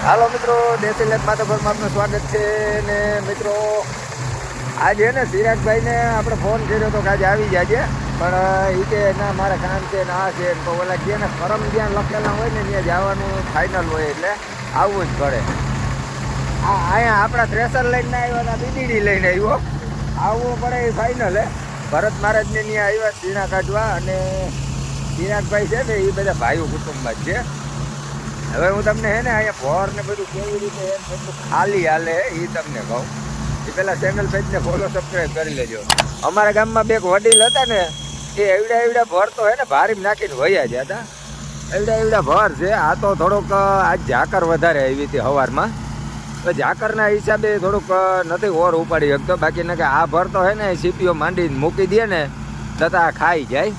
હાલો મિત્રો, દેશી લેખ માધવપુરમાં આપનું સ્વાગત છે. ને મિત્રો આજે ને સિરાજભાઈને આપણે ફોન કર્યો તો કે આજે આવી જાજે, પણ એ કે ના મારે કામ છે ને આ છે તો ઓલા કે ને કરમ જ્યાં લખેલા હોય ને ત્યાં જવાનું ફાઇનલ હોય એટલે આવવું જ પડે. અહીંયા આપણા થ્રેસર લઈને આવ્યા હતા, બીડીડી લઈને આવ્યો, આવવું પડે એ ફાઇનલ હે. ભરત મહારાજને ત્યાં આવ્યા ઝીણા કાઢવા, અને ચિરાગભાઈ છે ને એ બધા ભાઈઓ કુટુંબમાં જ છે. હવે હું તમને હે ને અહીંયા ભોર ને બધું કેવી રીતે એટલું ખાલી હાલે એ તમને કહું. એ પેલા ચેનલ પેજને ફોલો સબસ્ક્રાઈબ કરી લેજો. અમારા ગામમાં બે વડીલ હતા ને, એ એવડા ભોર તો હે ને ભારી નાખીને વયા જ હતા. એવડા ભોર છે. આ તો થોડુંક આજ ઝાકર વધારે આવી હતી સવારમાં, તો ઝાકરના હિસાબે થોડુંક નથી ઓર ઉપાડી શકતો. બાકી ને કે આ ભર તો હે ને સીપીઓ માંડીને મૂકી દે ને તથા ખાઈ જાય.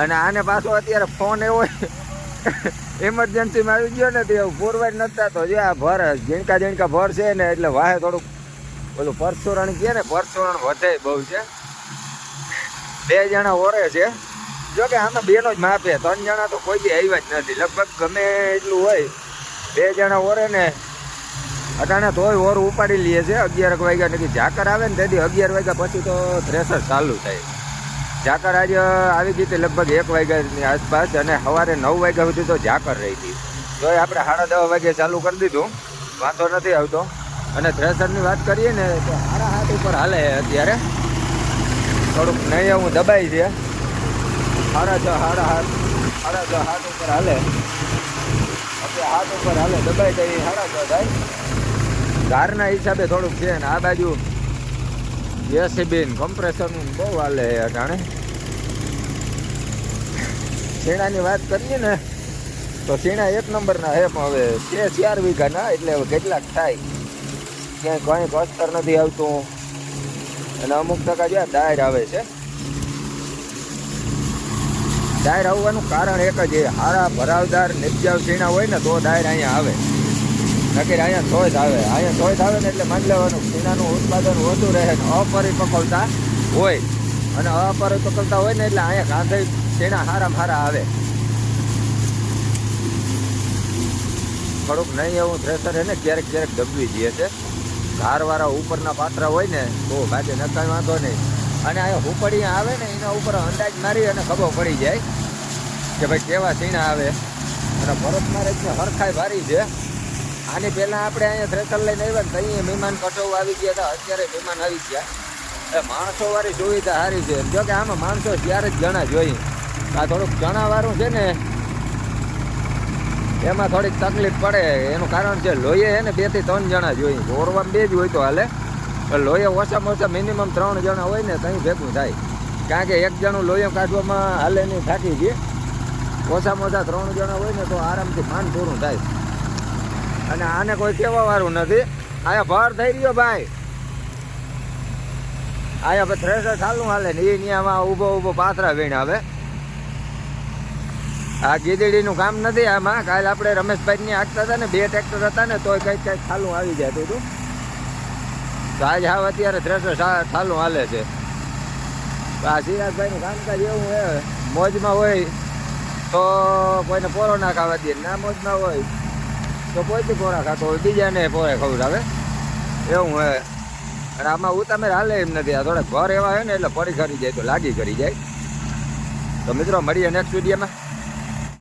અને આને પાછો અત્યારે ફોન એવો એમરજન્સીમાં આવી ગયો ને તે પૂરવાય નથી થતો. જે આ ભર ઝીણકા ભર છે ને એટલે વાહે થોડુંક પેલું પરસોરણ કહે ને, પરસોરણ વધે બહુ છે. 2 જણા ઓરે છે. જો કે આમાં બેનો જ માપે, 3 જણા તો કોઈ બી આવ્યા જ નથી. લગભગ ગમે એટલું હોય 2 જણા ઓરે ને અટાણે તોય ઓર ઉપાડી લઈએ છે. 11 વાગ્યા નક્કી ઝાકર આવે ને તેથી 11 વાગ્યા પછી તો થ્રેસર ચાલુ થાય. ઝાકર આજે આવી ગઈ હતી લગભગ 1 વાગ્યાની આસપાસ, અને સવારે 9 વાગ્યા સુધી તો ઝાકર રહી હતી. તો આપણે 10:30 વાગે ચાલુ કરી દીધું, વાંધો નથી આવતો. અને થ્રેસરની વાત કરીએ ને તો 7:30 ઉપર હાલે અત્યારે, થોડુંક નહીં એવું દબાઈ છે. 6:30 7:30 ઉપર હાલે, અત્યારે 7 ઉપર હાલે, દબાઈ જાય 6:30 થાય. ધારના હિસાબે થોડુંક છે ને. આ બાજુ જેસીબી કમ્પ્રેસરનું બહુ હાલે અટાણે. શીણાની વાત કરીએ ને તો શીણા 1 નંબરના હે, પણ હવે છે 4 વીઘાના, એટલે હવે કેટલાક થાય. ક્યાંય કંઈ કસ્તર નથી આવતું, અને અમુક ટકા જ્યાં ડાયર આવે છે. ડાયર આવવાનું કારણ એક જ એ, હારા ભરાવદાર નિપજાવ શીણા હોય ને તો ડાયર અહીંયા આવે. નક્કી અહીંયા ચોઈસ આવે. અહીંયા ચોઈસ આવે ને એટલે માની લેવાનું શીણાનું ઉત્પાદન વધુ રહે ને અપરિપકવતા હોય. અને અપરિપકવતા હોય ને એટલે અહીંયા કાંધે શીણા હારા આવે. થોડુંક નહીં એવું થ્રેસર છે ને ક્યારેક દબવી દે છે. ધારવાળા ઉપરના પાત્રા હોય ને તો બાકી નકાઈ વાંધો નહીં. અને અહીંયા હુપડી આવે ને એના ઉપર અંદાજ મારી અને ખબર પડી જાય કે ભાઈ કેવા શીણા આવે. અને ભરત મહારાજને હરખાઈ ભારી છે. આની પહેલાં આપણે અહીંયા થ્રેસર લઈને આવ્યા ને ત્યાં મહેમાન કટો આવી ગયા હતા, અત્યારે મહેમાન આવી ગયા. એ માણસોવાળી સુવિધા સારી છે. જો કે આમાં માણસો ત્યારે જ જણા જોઈએ. આ થોડુંક ચણાવાળું છે ને એમાં થોડીક તકલીફ પડે. એનું કારણ છે લોહીએ હે ને 2 થી 3 જણા જોઈએ. ઓરવામાં 2 જ હોય તો હાલે, પણ લોહીએ ઓછામાં ઓછા મિનિમમ 3 જણા હોય ને ત્યાં ભેગું થાય. કારણ કે 1 જણું લોહીએ કાઢવામાં હાલે નહીં, થાકી ગઈ. ઓછામાં ઓછા 3 જણા હોય ને તો આરામથી ખાન પૂરું થાય. અને આને કોઈ કહેવા વાળું નથી. અહીંયા ભર થઈ ગયો ભાઈ, અહીંયા થ્રેસર ચાલુ હાલે ને એ ત્યાંમાં ઊભો પાથરા વીણ આવે. આ ગીદડીનું કામ નથી આમાં. કાલે આપણે રમેશભાઈને હાંકતા હતા ને, 2 ટ્રેક્ટર હતા ને તોય કંઈક ચાલુ આવી જતું હતું. તો આજ હાવ અત્યારે થ્રેસર ચાલુ હાલે છે. આ સિરાજભાઈનું કામકાજ એવું હે, મોજમાં હોય તો કોઈને પોરો ના ખાવા દે, ના મોજમાં હોય તો કોઈથી પોરા ખાતો હોય બીજાને પોરે ખવડાવે, એવું હે. અને આમાં ઉતામેર હાલે એમ નથી. આ થોડાક ઘર એવા હોય ને એટલે પડી ખરી જાય તો લાગી કરી જાય. તો મિત્રો મળીએ નેક્સ્ટ વિડીયોમાં.